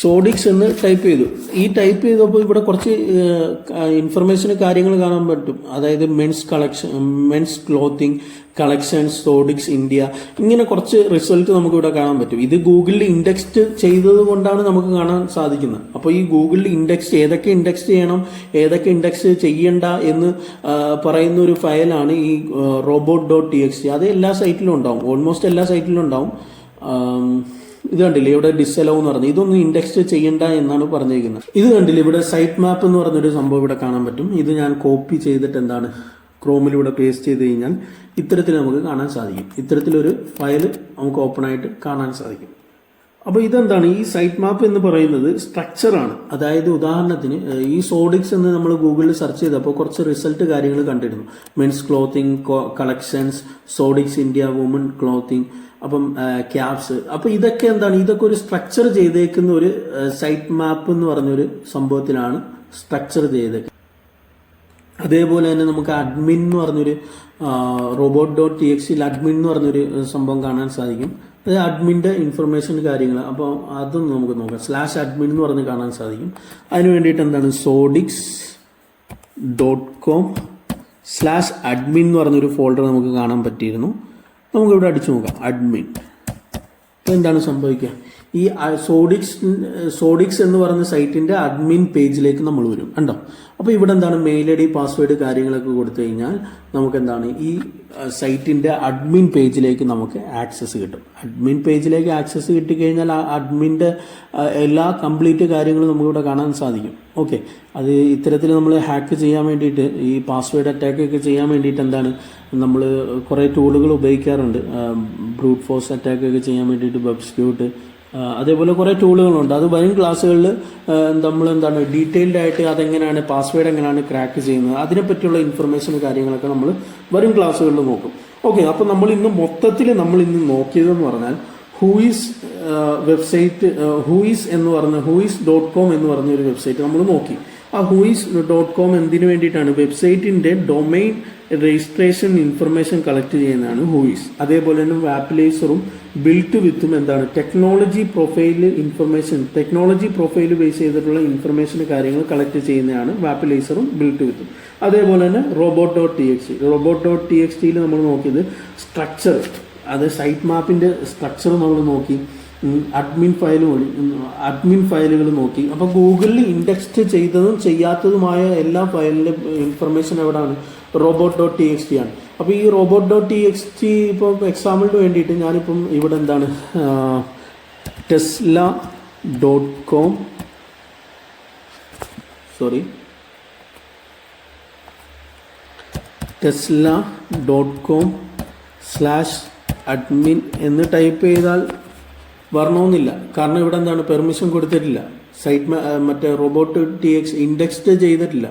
സോഡിക്സ് എന്ന് ടൈപ്പ് ചെയ്തു. ഈ ടൈപ്പ് ചെയ്തപ്പോൾ ഇവിടെ കുറച്ച് ഇൻഫർമേഷൻ കാര്യങ്ങൾ കാണാൻ പറ്റും. അതായത് മെൻസ് ക്ലോത്തിങ് കളക്ഷൻസ് സോഡിക്സ് ഇന്ത്യ, ഇങ്ങനെ കുറച്ച് റിസൾട്ട് നമുക്ക് ഇവിടെ കാണാൻ പറ്റും. ഇത് ഗൂഗിളിൽ ഇൻഡെക്സ്ഡ് ചെയ്തത് കൊണ്ടാണ് നമുക്ക് കാണാൻ സാധിക്കുന്നത്. അപ്പോൾ ഈ ഗൂഗിളിൽ ഏതൊക്കെ ഇൻഡെക്സ് ചെയ്യണം ഏതൊക്കെ ഇൻഡെക്സ് ചെയ്യണ്ട എന്ന് പറയുന്ന ഒരു ഫയലാണ് ഈ robot.txt. അത് എല്ലാ സൈറ്റിലും ഉണ്ടാവും, ഓൾമോസ്റ്റ് എല്ലാ സൈറ്റിലും ഉണ്ടാവും. ഇത് കണ്ടില്ലേ, ഇവിടെ ഡിസലോ എന്ന് പറഞ്ഞു, ഇതൊന്നും ഇൻഡെക്സ് ചെയ്യണ്ട എന്നാണ് പറഞ്ഞിരിക്കുന്നത്. ഇത് കണ്ടില്ലേ, ഇവിടെ സൈറ്റ് മാപ്പ് എന്ന് പറഞ്ഞൊരു സംഭവം ഇവിടെ കാണാൻ പറ്റും. ഇത് ഞാൻ കോപ്പി ചെയ്തിട്ട് എന്താണ് ക്രോമിലൂടെ പേസ്റ്റ് ചെയ്ത് കഴിഞ്ഞാൽ ഇത്തരത്തിൽ നമുക്ക് കാണാൻ സാധിക്കും. ഇത്തരത്തിലൊരു ഫയൽ നമുക്ക് ഓപ്പൺ ആയിട്ട് കാണാൻ സാധിക്കും. അപ്പോൾ ഇതെന്താണ്, ഈ സൈറ്റ് മാപ്പ് എന്ന് പറയുന്നത് സ്ട്രക്ചറാണ്. അതായത് ഉദാഹരണത്തിന് ഈ സോഡിക്സ് എന്ന് നമ്മൾ ഗൂഗിളിൽ സെർച്ച് ചെയ്തപ്പോൾ കുറച്ച് റിസൾട്ട് കാര്യങ്ങൾ കണ്ടിരുന്നു. മെൻസ് ക്ലോത്തിങ് കളക്ഷൻസ്, സോഡിക്സ് ഇന്ത്യ, വുമൺ ക്ലോത്തിങ്, അപ്പം ക്യാപ്സ്. അപ്പോൾ ഇതൊക്കെ എന്താണ്, ഇതൊക്കെ ഒരു സ്ട്രക്ചർ ചെയ്തേക്കുന്ന ഒരു സൈറ്റ് മാപ്പ് എന്ന് പറഞ്ഞൊരു സംഭവത്തിലാണ് സ്ട്രക്ചർ ചെയ്തേക്കുന്നത്. അതേപോലെ തന്നെ നമുക്ക് അഡ്മിൻ എന്ന് പറഞ്ഞൊരു robot.txt അഡ്മിൻ എന്ന് പറഞ്ഞൊരു സംഭവം കാണാൻ സാധിക്കും. അത് അഡ്മിൻ്റെ ഇൻഫർമേഷൻ കാര്യങ്ങൾ, അപ്പോൾ അതൊന്നും നമുക്ക് നോക്കാം. /admin എന്ന് പറഞ്ഞ് കാണാൻ സാധിക്കും. അതിന് വേണ്ടിയിട്ട് എന്താണ് sodix.com/admin എന്ന് പറഞ്ഞൊരു ഫോൾഡർ നമുക്ക് കാണാൻ പറ്റിയിരുന്നു. നമുക്കിവിടെ അടിച്ചു നോക്കാം അഡ്മിൻ. അപ്പോൾ എന്താണ് സംഭവിക്കുക, ഈ സോഡിക്സ് എന്ന് പറയുന്ന സൈറ്റിന്റെ അഡ്മിൻ പേജിലേക്ക് നമ്മൾ വരും കണ്ടോ. അപ്പോൾ ഇവിടെ എന്താണ് മെയിൽ ഐ ഡി പാസ്വേഡ് കാര്യങ്ങളൊക്കെ കൊടുത്തു കഴിഞ്ഞാൽ നമുക്ക് എന്താണ് ഈ സൈറ്റിന്റെ അഡ്മിൻ പേജിലേക്ക് നമുക്ക് ആക്സസ് കിട്ടും. അഡ്മിൻ പേജിലേക്ക് ആക്സസ് കിട്ടിക്കഴിഞ്ഞാൽ ആ അഡ്മിൻ്റെ എല്ലാ കംപ്ലീറ്റ് കാര്യങ്ങളും നമുക്കിവിടെ കാണാൻ സാധിക്കും. ഓക്കെ, അത് ഇത്തരത്തിൽ നമ്മൾ ഹാക്ക് ചെയ്യാൻ വേണ്ടിയിട്ട് ഈ പാസ്വേഡ് അറ്റാക്ക് ഒക്കെ ചെയ്യാൻ വേണ്ടിയിട്ട് എന്താണ് നമ്മൾ കുറേ ടൂളുകൾ ഉപയോഗിക്കാറുണ്ട്. ബ്രൂട്ട് ഫോഴ്സ് അറ്റാക്ക് ഒക്കെ ചെയ്യാൻ വേണ്ടിയിട്ട് വെബ്സ്ക്യൂട്ട്, അതേപോലെ കുറേ ടൂളുകളുണ്ട്. അത് വരും ക്ലാസ്സുകളിൽ നമ്മൾ എന്താണ് ഡീറ്റെയിൽഡ് ആയിട്ട് അതെങ്ങനെയാണ് പാസ്വേഡ് എങ്ങനെയാണ് ക്രാക്ക് ചെയ്യുന്നത് അതിനെപ്പറ്റിയുള്ള ഇൻഫർമേഷൻ കാര്യങ്ങളൊക്കെ നമ്മൾ വരും ക്ലാസ്സുകളിൽ നോക്കും. ഓക്കെ, അപ്പോൾ നമ്മൾ ഇന്ന് മൊത്തത്തിൽ നോക്കിയതെന്ന് പറഞ്ഞാൽ whois.com എന്ന് പറഞ്ഞ ഒരു വെബ്സൈറ്റ് നമ്മൾ നോക്കി. ആ whois.com എന്തിനു വേണ്ടിയിട്ടാണ്, വെബ്സൈറ്റിന്റെ ഡൊമൈൻ രജിസ്ട്രേഷൻ ഇൻഫർമേഷൻ കളക്ട് ചെയ്യുന്നതാണ് whois. അതേപോലെ തന്നെ വാപ്പിലൈസറും ബിൽറ്റ് വിത്തും എന്താണ് ടെക്നോളജി പ്രൊഫൈൽ ബേസ് ചെയ്തിട്ടുള്ള ഇൻഫർമേഷൻ കാര്യങ്ങൾ കളക്ട് ചെയ്യുന്നതാണ് വാപ്പിലൈസറും ബിൽറ്റ് വിത്തും. അതേപോലെ തന്നെ robot.txt നമ്മൾ നോക്കിയത് സ്ട്രക്ചർ, അത് സൈറ്റ് മാപ്പിന്റെ സ്ട്രക്ചർ നമ്മൾ നോക്കി. അഡ്മിൻ ഫയലുകൾ നോക്കി. അപ്പോൾ ഗൂഗിളിൽ ഇൻഡെക്സ്ഡ് ചെയ്തതും ചെയ്യാത്തതുമായ എല്ലാ ഫയലിൻ്റെ ഇൻഫർമേഷൻ എവിടെയാണ്, robot.txt ആണ്. അപ്പോൾ ഈ robot.txt ഇപ്പോൾ എക്സാമ്പിളിന് വേണ്ടിയിട്ട് ഞാനിപ്പം ഇവിടെ എന്താണ് tesla.com/admin എന്ന് ടൈപ്പ് ചെയ്താൽ വരണമെന്നില്ല. കാരണം ഇവിടെ എന്താണ് പെർമിഷൻ കൊടുത്തിട്ടില്ല. സൈറ്റ് മറ്റേ robot.txt ഇൻഡെക്സ്ഡ് ചെയ്തിട്ടില്ല,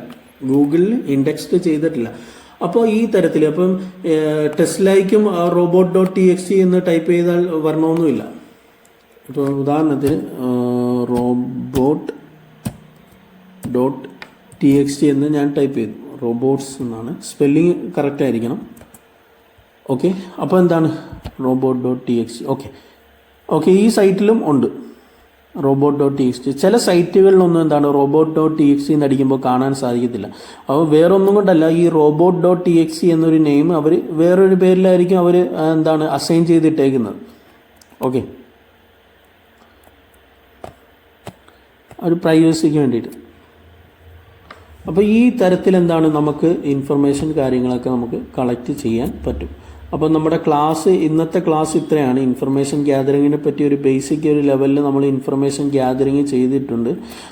ഗൂഗിളിൽ ഇൻഡെക്സ്ഡ് ചെയ്തിട്ടില്ല. അപ്പോൾ ഈ തരത്തിൽ അപ്പം ടെസ്ലയ്ക്കും robot.txt എന്ന് ടൈപ്പ് ചെയ്താൽ വരണമെന്നുമില്ല. ഇപ്പോൾ ഉദാഹരണത്തിന് robot.txt ഡോട്ട് TXT എന്ന് ഞാൻ ടൈപ്പ് ചെയ്തു. റോബോട്ട്സ് എന്നാണ്, സ്പെല്ലിങ് കറക്റ്റ് ആയിരിക്കണം. ഓക്കെ, അപ്പോൾ എന്താണ് robot.txt. ഓക്കെ, ഈ സൈറ്റിലും ഉണ്ട് robot.txt. ചില സൈറ്റുകളിലൊന്നും എന്താണ് robot.txt എന്ന് അടിക്കുമ്പോൾ കാണാൻ സാധിക്കത്തില്ല. അപ്പോൾ വേറൊന്നും കൊണ്ടല്ല, ഈ robot.txt എന്നൊരു നെയിം അവർ വേറൊരു പേരിലായിരിക്കും അവർ എന്താണ് അസൈൻ ചെയ്തിട്ടേക്കുന്നത്. ഓക്കെ, ഒരു പ്രൈവസിക്ക് വേണ്ടിയിട്ട്. അപ്പോൾ ഈ തരത്തിൽ എന്താണ് നമുക്ക് ഇൻഫർമേഷൻ കാര്യങ്ങളൊക്കെ നമുക്ക് കളക്ട് ചെയ്യാൻ പറ്റും. അപ്പോൾ നമ്മുടെ ഇന്നത്തെ ക്ലാസ് ഇത്രയാണ്. ഇൻഫർമേഷൻ ഗ്യാതറിങ്ങിനെ പറ്റി ഒരു ബേസിക് ഒരു ലെവലിൽ നമ്മൾ ഇൻഫർമേഷൻ ഗ്യാതറിങ് ചെയ്തിട്ടുണ്ട്.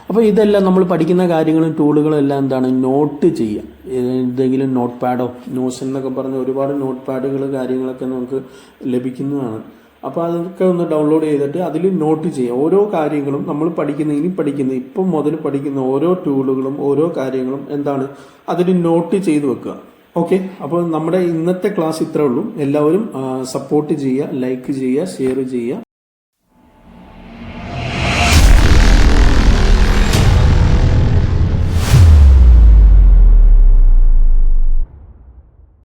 അപ്പോൾ ഇതെല്ലാം നമ്മൾ പഠിക്കുന്ന കാര്യങ്ങളും ടൂളുകളും എല്ലാം എന്താണ് നോട്ട് ചെയ്യുക. എന്തെങ്കിലും നോട്ട് പാഡോ നോഷൻ എന്നൊക്കെ പറഞ്ഞ ഒരുപാട് നോട്ട് പാഡുകൾ കാര്യങ്ങളൊക്കെ നമുക്ക് ലഭിക്കുന്നതാണ്. അപ്പോൾ അതൊക്കെ ഒന്ന് ഡൗൺലോഡ് ചെയ്തിട്ട് അതിൽ നോട്ട് ചെയ്യുക. ഓരോ കാര്യങ്ങളും നമ്മൾ ഇപ്പം മുതൽ പഠിക്കുന്ന ഓരോ ടൂളുകളും ഓരോ കാര്യങ്ങളും എന്താണ് അതിൽ നോട്ട് ചെയ്ത് വെക്കുക. ഓക്കെ, അപ്പോൾ നമ്മുടെ ഇന്നത്തെ ക്ലാസ് ഇത്രേ ഉള്ളൂ. എല്ലാവരും സപ്പോർട്ട് ചെയ്യുക, ലൈക്ക് ചെയ്യുക, ഷെയർ ചെയ്യുക.